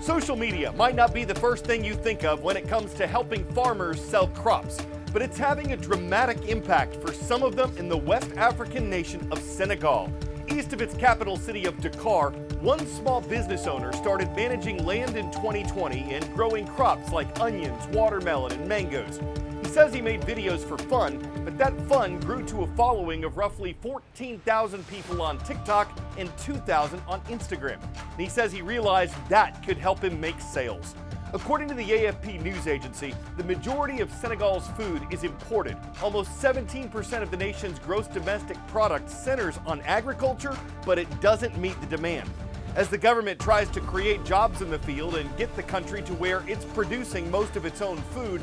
Social media might not be the first thing you think of when it comes to helping farmers sell crops, but it's having a dramatic impact for some of them in the West African nation of Senegal. East of its capital city of Dakar, one small business owner started managing land in 2020 and growing crops like onions, watermelon, and mangoes. He says he made videos for fun, but that fun grew to a following of roughly 14,000 people on TikTok and 2,000 on Instagram. And he says he realized that could help him make sales. According to the AFP news agency, the majority of Senegal's food is imported. Almost 17% of the nation's gross domestic product centers on agriculture, but it doesn't meet the demand. As the government tries to create jobs in the field and get the country to where it's producing most of its own food,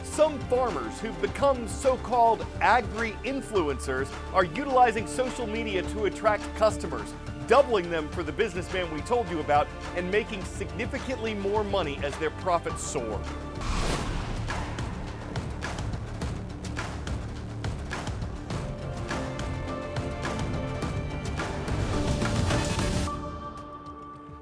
some farmers who've become so-called agri-influencers are utilizing social media to attract customers, doubling them for the businessman we told you about and making significantly more money as their profits soar.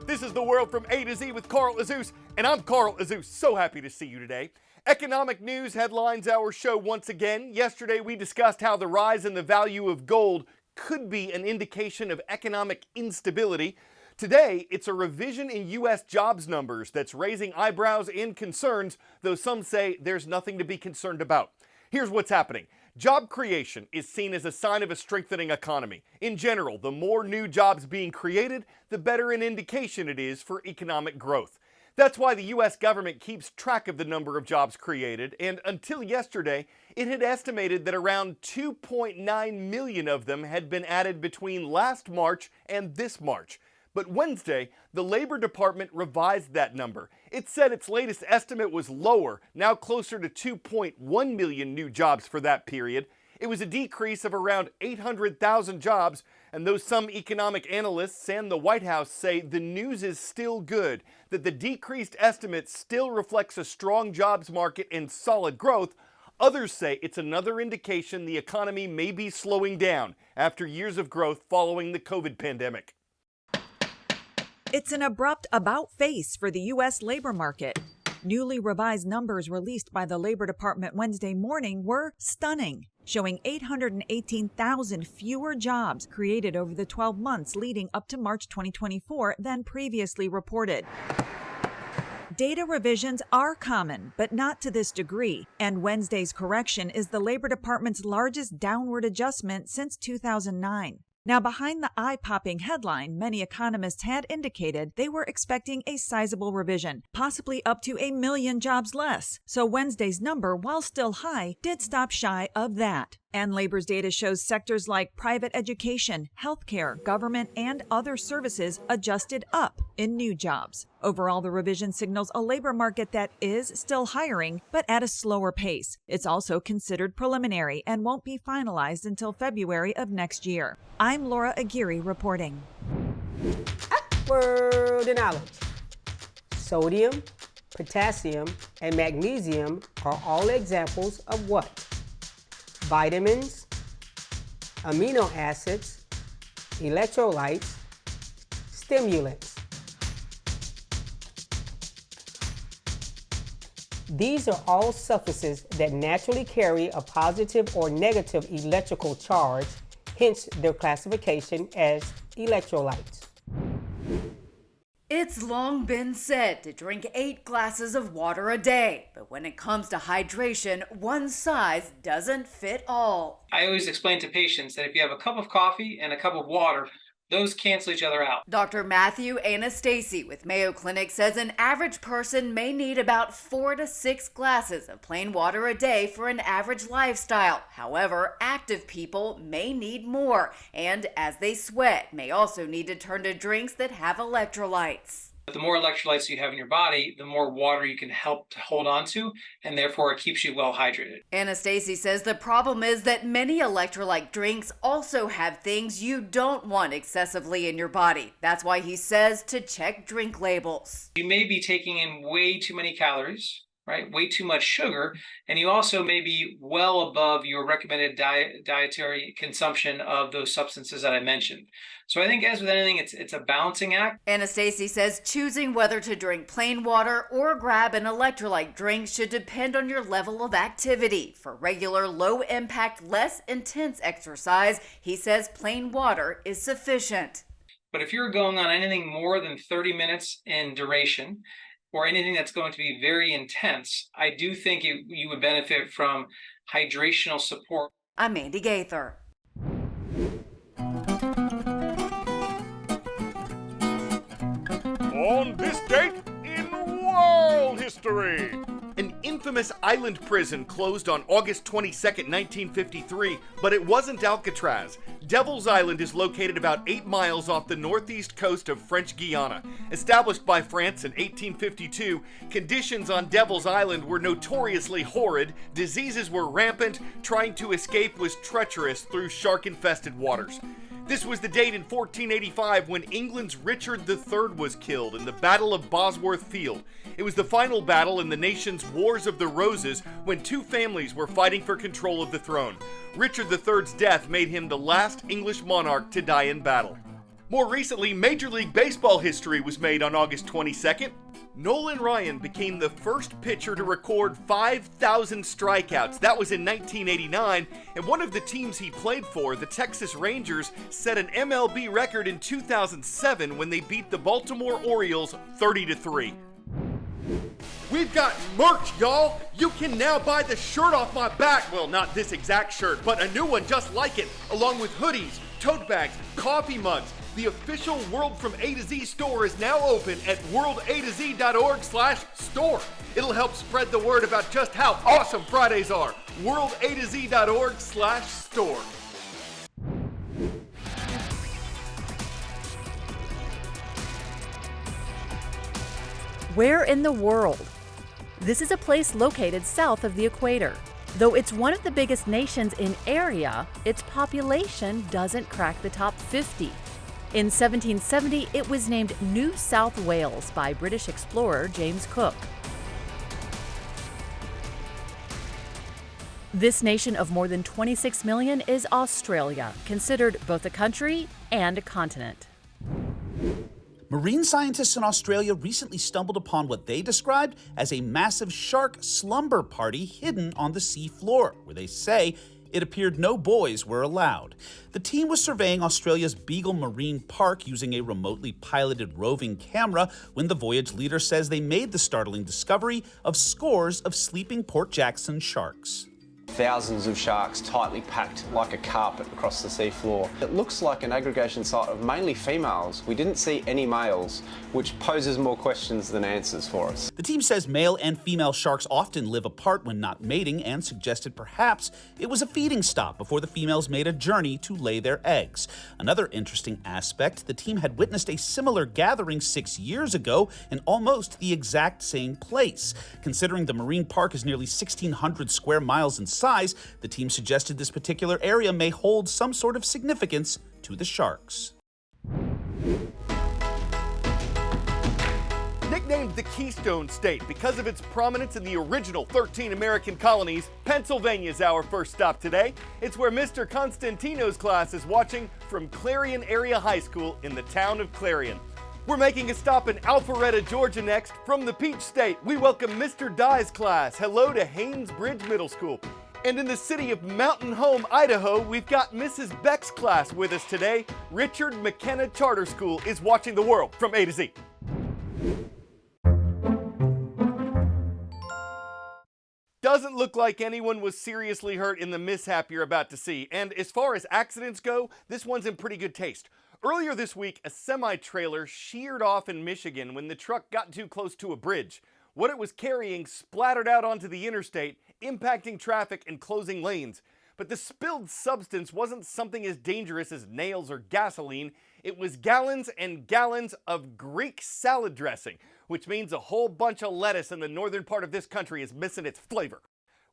This is The World from A to Z with Carl Azuz, and I'm Carl Azuz. So happy to see you today. Economic news headlines our show once again. Yesterday we discussed how the rise in the value of gold could be an indication of economic instability. Today, it's a revision in U.S. jobs numbers that's raising eyebrows and concerns, though some say there's nothing to be concerned about. Here's what's happening. Job creation is seen as a sign of a strengthening economy. In general, the more new jobs being created, the better an indication it is for economic growth. That's why the U.S. government keeps track of the number of jobs created, and until yesterday, it had estimated that around 2.9 million of them had been added between last March and this March. But Wednesday, the Labor Department revised that number. It said its latest estimate was lower, now closer to 2.1 million new jobs for that period. It was a decrease of around 800,000 jobs, and though some economic analysts and the White House say the news is still good, that the decreased estimate still reflects a strong jobs market and solid growth, others say it's another indication the economy may be slowing down after years of growth following the COVID pandemic. It's an abrupt about-face for the U.S. labor market. Newly revised numbers released by the Labor Department Wednesday morning were stunning, showing 818,000 fewer jobs created over the 12 months leading up to March 2024 than previously reported. Data revisions are common, but not to this degree, and Wednesday's correction is the Labor Department's largest downward adjustment since 2009. Now, behind the eye-popping headline, many economists had indicated they were expecting a sizable revision, possibly up to 1 million jobs less. So Wednesday's number, while still high, did stop shy of that. And labor's data shows sectors like private education, healthcare, government, and other services adjusted up in new jobs. Overall, the revision signals a labor market that is still hiring, but at a slower pace. It's also considered preliminary and won't be finalized until February of next year. I'm Laura Aguirre reporting. Word of knowledge. Sodium, potassium, and magnesium are all examples of what? Vitamins, amino acids, electrolytes, stimulants. These are all substances that naturally carry a positive or negative electrical charge, hence their classification as electrolytes. It's long been said to drink 8 glasses of water a day, but when it comes to hydration, one size doesn't fit all. I always explain to patients that if you have a cup of coffee and a cup of water, those cancel each other out. Dr. Matthew Anastasi with Mayo Clinic says an average person may need about 4 to 6 glasses of plain water a day for an average lifestyle. However, active people may need more, and as they sweat, may also need to turn to drinks that have electrolytes. The more electrolytes you have in your body, the more water you can help to hold on to, and therefore it keeps you well hydrated. Anastasi says the problem is that many electrolyte drinks also have things you don't want excessively in your body. That's why he says to check drink labels. You may be taking in way too many calories, right? Way too much sugar. And you also may be well above your recommended dietary consumption of those substances that I mentioned. So I think, as with anything, it's a balancing act. Anastasia says choosing whether to drink plain water or grab an electrolyte drink should depend on your level of activity. For regular, low-impact, less intense exercise, he says plain water is sufficient. But if you're going on anything more than 30 minutes in duration, or anything that's going to be very intense, I do think you would benefit from hydrational support. I'm Mandy Gaither. On this date in world history, an infamous island prison closed on August 22, 1953, but it wasn't Alcatraz. Devil's Island is located about 8 miles off the northeast coast of French Guiana. Established by France in 1852, conditions on Devil's Island were notoriously horrid, diseases were rampant, trying to escape was treacherous through shark-infested waters. This was the date in 1485 when England's Richard III was killed in the Battle of Bosworth Field. It was the final battle in the nation's Wars of the Roses when two families were fighting for control of the throne. Richard III's death made him the last English monarch to die in battle. More recently, Major League Baseball history was made on August 22nd. Nolan Ryan became the first pitcher to record 5,000 strikeouts. That was in 1989, and one of the teams he played for, the Texas Rangers, set an MLB record in 2007 when they beat the Baltimore Orioles 30-3. We've got merch, y'all! You can now buy the shirt off my back. Well, not this exact shirt, but a new one just like it, along with hoodies, tote bags, coffee mugs. The official World from A to Z store is now open at worldatz.org/store. It'll help spread the word about just how awesome Fridays are. worldatz.org/store. Where in the world? This is a place located south of the equator. Though it's one of the biggest nations in area, its population doesn't crack the top 50. In 1770, it was named New South Wales by British explorer James Cook. This nation of more than 26 million is Australia, considered both a country and a continent. Marine scientists in Australia recently stumbled upon what they described as a massive shark slumber party hidden on the sea floor, where they say it appeared no boys were allowed. The team was surveying Australia's Beagle Marine Park using a remotely piloted roving camera when the voyage leader says they made the startling discovery of scores of sleeping Port Jackson sharks. Thousands of sharks tightly packed like a carpet across the seafloor. It looks like an aggregation site of mainly females. We didn't see any males, which poses more questions than answers for us. The team says male and female sharks often live apart when not mating and suggested perhaps it was a feeding stop before the females made a journey to lay their eggs. Another interesting aspect, the team had witnessed a similar gathering 6 years ago in almost the exact same place. Considering the marine park is nearly 1,600 square miles in size, the team suggested this particular area may hold some sort of significance to the sharks. Nicknamed the Keystone State because of its prominence in the original 13 American colonies, Pennsylvania's our first stop today. It's where Mr. Constantino's class is watching from Clarion Area High School in the town of Clarion. We're making a stop in Alpharetta, Georgia next. From the Peach State, we welcome Mr. Dye's class. Hello to Haynes Bridge Middle School. And in the city of Mountain Home, Idaho, we've got Mrs. Beck's class with us today. Richard McKenna Charter School is watching the world from A to Z. Doesn't look like anyone was seriously hurt in the mishap you're about to see. And as far as accidents go, this one's in pretty good taste. Earlier this week, a semi-trailer sheared off in Michigan when the truck got too close to a bridge. What it was carrying splattered out onto the interstate, impacting traffic and closing lanes. But the spilled substance wasn't something as dangerous as nails or gasoline. It was gallons and gallons of Greek salad dressing, which means a whole bunch of lettuce in the northern part of this country is missing its flavor.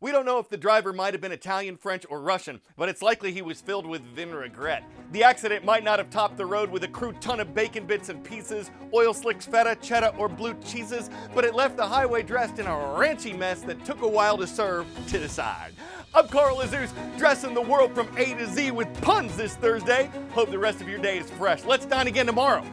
We don't know if the driver might have been Italian, French, or Russian, but it's likely he was filled with vinaigrette. The accident might not have topped the road with a crude ton of bacon bits and pieces, oil slicks, feta, cheddar, or blue cheeses, but it left the highway dressed in a ranchy mess that took a while to serve to decide. I'm Carl Azuz, dressing the world from A to Z with puns this Thursday. Hope the rest of your day is fresh. Let's dine again tomorrow.